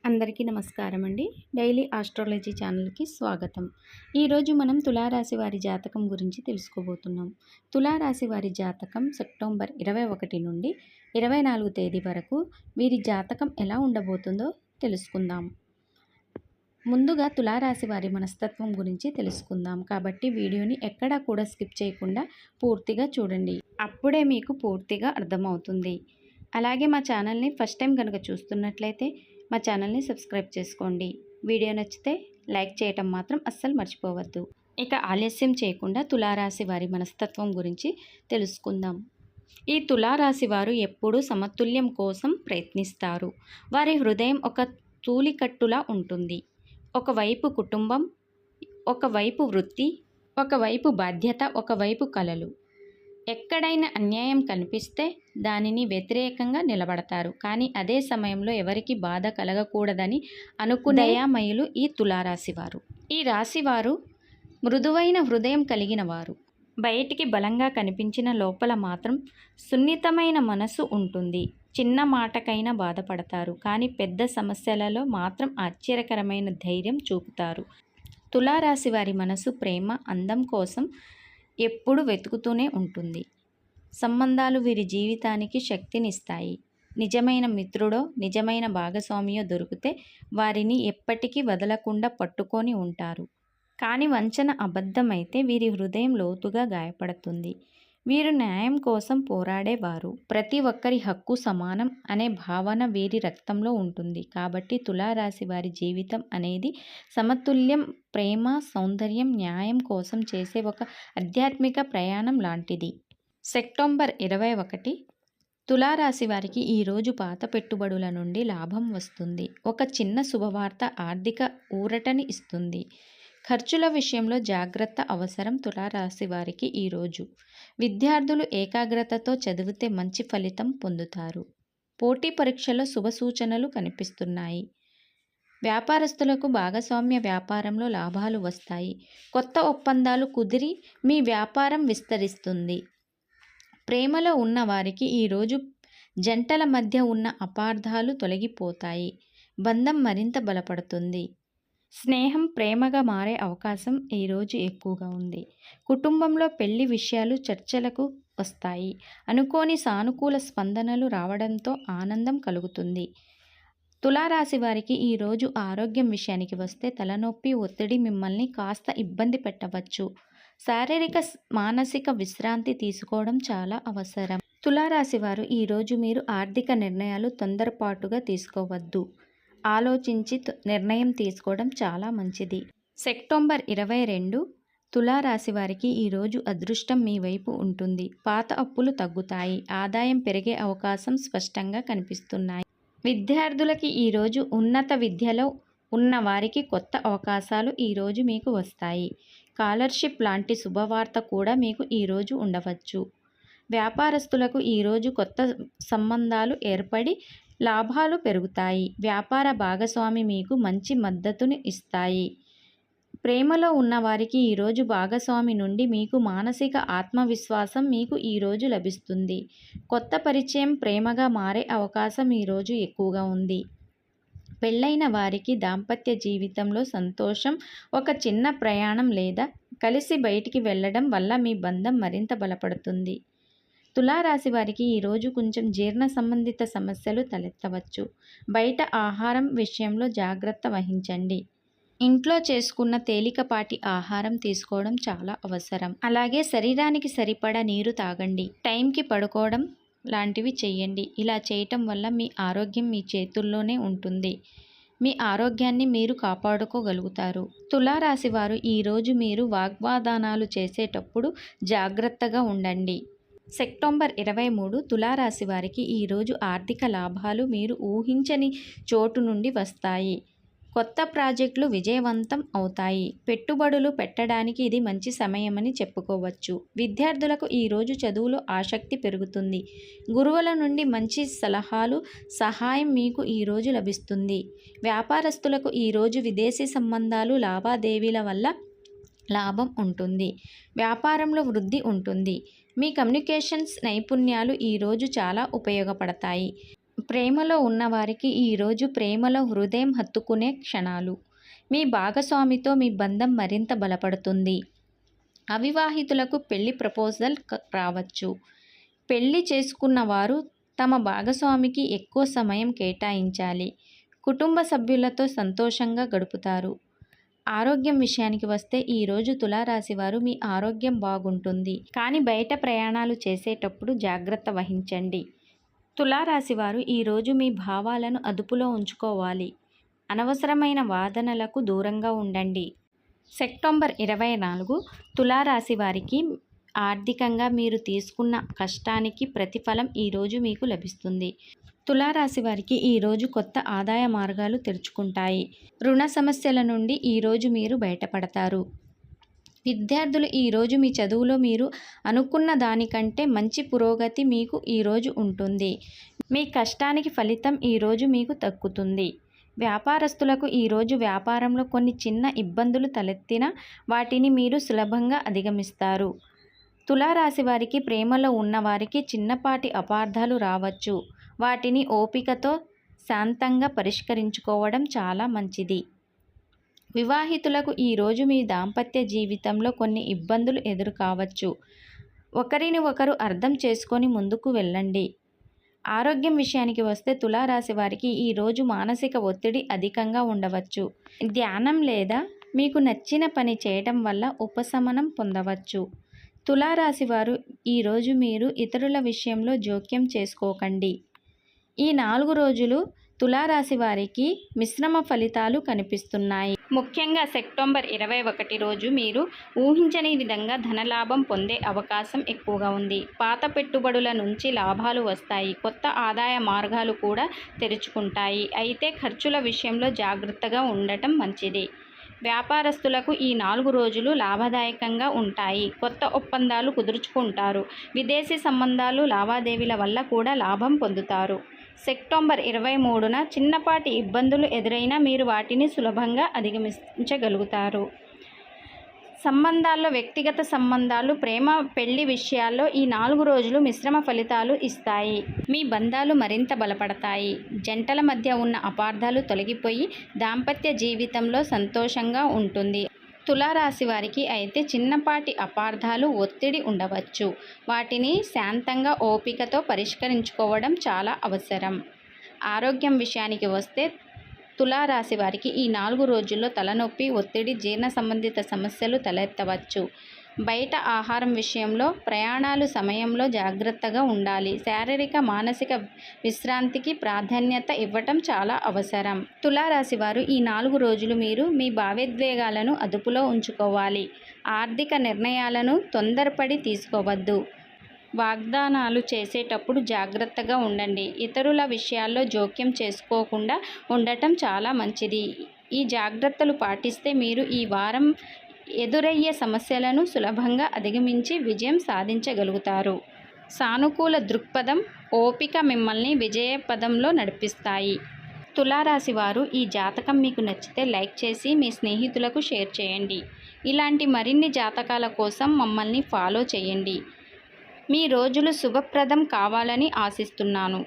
అందరికీ నమస్కారం అండి. డైలీ ఆస్ట్రాలజీ ఛానల్కి స్వాగతం. ఈరోజు మనం తులారాశి వారి జాతకం గురించి తెలుసుకోబోతున్నాం. తులారాశి వారి జాతకం సెప్టెంబర్ 21 నుండి 24 తేదీ వరకు వీరి జాతకం ఎలా ఉండబోతుందో తెలుసుకుందాం. ముందుగా తులారాశి వారి మనస్తత్వం గురించి తెలుసుకుందాం. కాబట్టి వీడియోని ఎక్కడా కూడా స్కిప్ చేయకుండా పూర్తిగా చూడండి. అప్పుడే మీకు పూర్తిగా అర్థమవుతుంది. అలాగే మా ఛానల్ని ఫస్ట్ టైం కనుక చూస్తున్నట్లయితే మా ఛానల్ని సబ్స్క్రైబ్ చేసుకోండి. వీడియో నచ్చితే లైక్ చేయటం మాత్రం అస్సలు మర్చిపోవద్దు. ఇక ఆలస్యం చేయకుండా తులారాశి వారి మనస్తత్వం గురించి తెలుసుకుందాం. ఈ తులారాశి వారు ఎప్పుడూ సమతుల్యం కోసం ప్రయత్నిస్తారు. వారి హృదయం ఒక తూలికట్టులా ఉంటుంది. ఒకవైపు కుటుంబం, ఒకవైపు వృత్తి, ఒకవైపు బాధ్యత, ఒకవైపు కలలు. ఎక్కడైనా అన్యాయం కనిపిస్తే దానిని వ్యతిరేకంగా నిలబడతారు. కానీ అదే సమయంలో ఎవరికి బాధ కలగకూడదని అనుకునే దయామయులు ఈ తులారాశివారు. ఈ రాశివారు మృదువైన హృదయం కలిగిన వారు. బయటికి బలంగా కనిపించిన లోపల మాత్రం సున్నితమైన మనసు ఉంటుంది. చిన్న మాటకైనా బాధపడతారు. కానీ పెద్ద సమస్యలలో మాత్రం ఆశ్చర్యకరమైన ధైర్యం చూపుతారు. తులారాశి వారి మనసు ప్రేమ, అందం కోసం ఎప్పుడు వెతుకుతూనే ఉంటుంది. సంబంధాలు వీరి జీవితానికి శక్తినిస్తాయి. నిజమైన మిత్రుడో, నిజమైన భాగస్వామియో దొరికితే వారిని ఎప్పటికీ వదలకుండా పట్టుకొని ఉంటారు. కానీ వంచన అబద్ధమైతే వీరి హృదయం లోతుగా గాయపడుతుంది. వీరు న్యాయం కోసం పోరాడేవారు. ప్రతి ఒక్కరి హక్కు సమానం అనే భావన వీరి రక్తంలో ఉంటుంది. కాబట్టి తులారాశి వారి జీవితం అనేది సమతుల్యం, ప్రేమ, సౌందర్యం, న్యాయం కోసం చేసే ఒక ఆధ్యాత్మిక ప్రయాణం లాంటిది. సెప్టెంబర్ 21 తులారాశి వారికి ఈరోజు పాత పెట్టుబడుల నుండి లాభం వస్తుంది. ఒక చిన్న శుభవార్త ఆర్థిక ఊరటని ఇస్తుంది. ఖర్చుల విషయంలో జాగ్రత్త అవసరం. తులారాశి వారికి ఈరోజు విద్యార్థులు ఏకాగ్రతతో చదివితే మంచి ఫలితం పొందుతారు. పోటీ పరీక్షలో శుభ సూచనలు కనిపిస్తున్నాయి. వ్యాపారస్తులకు భాగస్వామ్య వ్యాపారంలో లాభాలు వస్తాయి. కొత్త ఒప్పందాలు కుదిరి మీ వ్యాపారం విస్తరిస్తుంది. ప్రేమలో ఉన్న వారికి ఈరోజు జంటల మధ్య ఉన్న అపార్థాలు తొలగిపోతాయి. బంధం మరింత బలపడుతుంది. స్నేహం ప్రేమగా మారే అవకాశం ఈరోజు ఎక్కువగా ఉంది. కుటుంబంలో పెళ్లి విషయాలు చర్చలకు వస్తాయి. అనుకోని సానుకూల స్పందనలు రావడంతో ఆనందం కలుగుతుంది. తులారాశి వారికి ఈరోజు ఆరోగ్యం విషయానికి వస్తే తలనొప్పి, ఒత్తిడి మిమ్మల్ని కాస్త ఇబ్బంది పెట్టవచ్చు. శారీరక, మానసిక విశ్రాంతి తీసుకోవడం చాలా అవసరం. తులారాశి వారు ఈరోజు మీరు ఆర్థిక నిర్ణయాలు తొందరపాటుగా తీసుకోవద్దు. ఆలోచించి నిర్ణయం తీసుకోవడం చాలా మంచిది. సెప్టెంబర్ 22 తులారాశి వారికి ఈరోజు అదృష్టం మీ వైపు ఉంటుంది. పాత అప్పులు తగ్గుతాయి. ఆదాయం పెరిగే అవకాశం స్పష్టంగా కనిపిస్తున్నాయి. విద్యార్థులకి ఈరోజు ఉన్నత విద్యలో ఉన్న వారికి కొత్త అవకాశాలు ఈరోజు మీకు వస్తాయి. స్కాలర్షిప్ లాంటి శుభవార్త కూడా మీకు ఈరోజు ఉండవచ్చు. వ్యాపారస్తులకు ఈరోజు కొత్త సంబంధాలు ఏర్పడి లాభాలు పెరుగుతాయి. వ్యాపార భాగస్వామి మీకు మంచి మద్దతుని ఇస్తాయి. ప్రేమలో ఉన్నవారికి ఈరోజు భాగస్వామి నుండి మీకు మానసిక ఆత్మవిశ్వాసం మీకు ఈరోజు లభిస్తుంది. కొత్త పరిచయం ప్రేమగా మారే అవకాశం ఈరోజు ఎక్కువగా ఉంది. పెళ్ళైన వారికి దాంపత్య జీవితంలో సంతోషం. ఒక చిన్న ప్రయాణం లేదా కలిసి బయటికి వెళ్ళడం వల్ల మీ బంధం మరింత బలపడుతుంది. తులారాశి వారికి ఈరోజు కొంచెం జీర్ణ సంబంధిత సమస్యలు తలెత్తవచ్చు. బయట ఆహారం విషయంలో జాగ్రత్త వహించండి. ఇంట్లో చేసుకున్న తేలికపాటి ఆహారం తీసుకోవడం చాలా అవసరం. అలాగే శరీరానికి సరిపడా నీరు తాగండి. టైంకి పడుకోవడం లాంటివి చేయండి. ఇలా చేయటం వల్ల మీ ఆరోగ్యం మీ చేతుల్లోనే ఉంటుంది. మీ ఆరోగ్యాన్ని మీరు కాపాడుకోగలుగుతారు. తులారాశి వారు ఈరోజు మీరు వాగ్వాదానాలు చేసేటప్పుడు జాగ్రత్తగా ఉండండి. సెప్టెంబర్ 23 తులారాశి వారికి ఈరోజు ఆర్థిక లాభాలు మీరు ఊహించని చోటు నుండి వస్తాయి. కొత్త ప్రాజెక్టులు విజయవంతం అవుతాయి. పెట్టుబడులు పెట్టడానికి ఇది మంచి సమయమని చెప్పుకోవచ్చు. విద్యార్థులకు ఈరోజు చదువులో ఆసక్తి పెరుగుతుంది. గురువుల నుండి మంచి సలహాలు, సహాయం మీకు ఈరోజు లభిస్తుంది. వ్యాపారస్తులకు ఈరోజు విదేశీ సంబంధాలు, లావాదేవీల వల్ల లాభం ఉంటుంది. వ్యాపారంలో వృద్ధి ఉంటుంది. మీ కమ్యూనికేషన్స్ నైపుణ్యాలు ఈరోజు చాలా ఉపయోగపడతాయి. ప్రేమలో ఉన్నవారికి ఈరోజు ప్రేమలో హృదయం హత్తుకునే క్షణాలు. మీ భాగస్వామితో మీ బంధం మరింత బలపడుతుంది. అవివాహితులకు పెళ్లి ప్రపోజల్ రావచ్చు. పెళ్లి చేసుకున్న వారు తమ భాగస్వామికి ఎక్కువ సమయం కేటాయించాలి. కుటుంబ సభ్యులతో సంతోషంగా గడుపుతారు. ఆరోగ్యం విషయానికి వస్తే ఈరోజు తులారాశి వారు మీ ఆరోగ్యం బాగుంటుంది. కానీ బయట ప్రయాణాలు చేసేటప్పుడు జాగ్రత్త వహించండి. తులారాశి వారు ఈరోజు మీ భావాలను అదుపులో ఉంచుకోవాలి. అనవసరమైన వాదనలకు దూరంగా ఉండండి. సెప్టెంబర్ 24 తులారాశి వారికి ఆర్థికంగా మీరు తీసుకున్న కష్టానికి ప్రతిఫలం ఈరోజు మీకు లభిస్తుంది. తులారాశి వారికి ఈరోజు కొత్త ఆదాయ మార్గాలు తెరుచుకుంటాయి. రుణ సమస్యల నుండి ఈరోజు మీరు బయటపడతారు. విద్యార్థులు ఈరోజు మీ చదువులో మీరు అనుకున్న దానికంటే మంచి పురోగతి మీకు ఈరోజు ఉంటుంది. మీ కష్టానికి ఫలితం ఈరోజు మీకు దక్కుతుంది. వ్యాపారస్తులకు ఈరోజు వ్యాపారంలో కొన్ని చిన్న ఇబ్బందులు తలెత్తినా వాటిని మీరు సులభంగా అధిగమిస్తారు. తులారాశి వారికి ప్రేమలో ఉన్నవారికి చిన్నపాటి అపార్థాలు రావచ్చు. వాటిని ఓపికతో శాంతంగా పరిష్కరించుకోవడం చాలా మంచిది. వివాహితులకు ఈరోజు మీ దాంపత్య జీవితంలో కొన్ని ఇబ్బందులు ఎదురు కావచ్చు. ఒకరిని ఒకరు అర్థం చేసుకొని ముందుకు వెళ్ళండి. ఆరోగ్యం విషయానికి వస్తే తులారాశి వారికి ఈరోజు మానసిక ఒత్తిడి అధికంగా ఉండవచ్చు. ధ్యానం లేదా మీకు నచ్చిన పని చేయడం వల్ల ఉపశమనం పొందవచ్చు. తులారాశి వారు ఈరోజు మీరు ఇతరుల విషయంలో జోక్యం చేసుకోకండి. ఈ 4 రోజులు తులారాశి వారికి మిశ్రమ ఫలితాలు కనిపిస్తున్నాయి. ముఖ్యంగా సెప్టెంబర్ 21 రోజు మీరు ఊహించని విధంగా ధనలాభం పొందే అవకాశం ఎక్కువగా ఉంది. పాత పెట్టుబడుల నుంచి లాభాలు వస్తాయి. కొత్త ఆదాయ మార్గాలు కూడా తెరుచుకుంటాయి. అయితే ఖర్చుల విషయంలో జాగ్రత్తగా ఉండటం మంచిది. వ్యాపారస్తులకు ఈ 4 రోజులు లాభదాయకంగా ఉంటాయి. కొత్త ఒప్పందాలు కుదుర్చుకుంటారు. విదేశీ సంబంధాలు లావాదేవీల వల్ల కూడా లాభం పొందుతారు. సెప్టెంబర్ 23న చిన్నపాటి ఇబ్బందులు ఎదురైనా మీరు వాటిని సులభంగా అధిగమించగలుగుతారు. సంబంధాల్లో వ్యక్తిగత సంబంధాలు, ప్రేమ, పెళ్లి విషయాల్లో ఈ 4 రోజులు మిశ్రమ ఫలితాలు ఇస్తాయి. మీ బంధాలు మరింత బలపడతాయి. జంటల మధ్య ఉన్న అపార్థాలు తొలగిపోయి దాంపత్య జీవితంలో సంతోషంగా ఉంటుంది. తులారాశి వారికి అయితే చిన్నపాటి అపార్థాలు, ఒత్తిడి ఉండవచ్చు. వాటిని శాంతంగా ఓపికతో పరిష్కరించుకోవడం చాలా అవసరం. ఆరోగ్యం విషయానికి వస్తే తులారాశి వారికి ఈ 4 రోజుల్లో తలనొప్పి, ఒత్తిడి, జీర్ణ సంబంధిత సమస్యలు తలెత్తవచ్చు. బయట ఆహారం విషయంలో, ప్రయాణాలు సమయంలో జాగ్రత్తగా ఉండాలి. శారీరక, మానసిక విశ్రాంతికి ప్రాధాన్యత ఇవ్వటం చాలా అవసరం. తులారాశి వారు ఈ 4 రోజులు మీరు మీ భావోద్వేగాలను అదుపులో ఉంచుకోవాలి. ఆర్థిక నిర్ణయాలను తొందరపడి తీసుకోవద్దు. వాగ్దానాలు చేసేటప్పుడు జాగ్రత్తగా ఉండండి. ఇతరుల విషయాల్లో జోక్యం చేసుకోకుండా ఉండటం చాలా మంచిది. ఈ జాగ్రత్తలు పాటిస్తే మీరు ఈ వారం ఎదురయ్యే సమస్యలను సులభంగా అధిగమించి విజయం సాధించగలుగుతారు. సానుకూల దృక్పథం, ఓపిక మిమ్మల్ని విజయపథంలో నడిపిస్తాయి. తులారాశి వారు ఈ జాతకం మీకు నచ్చితే లైక్ చేసి మీ స్నేహితులకు షేర్ చేయండి. ఇలాంటి మరిన్ని జాతకాల కోసం మమ్మల్ని ఫాలో చేయండి. మీ రోజులు శుభప్రదం కావాలని ఆశిస్తున్నాను.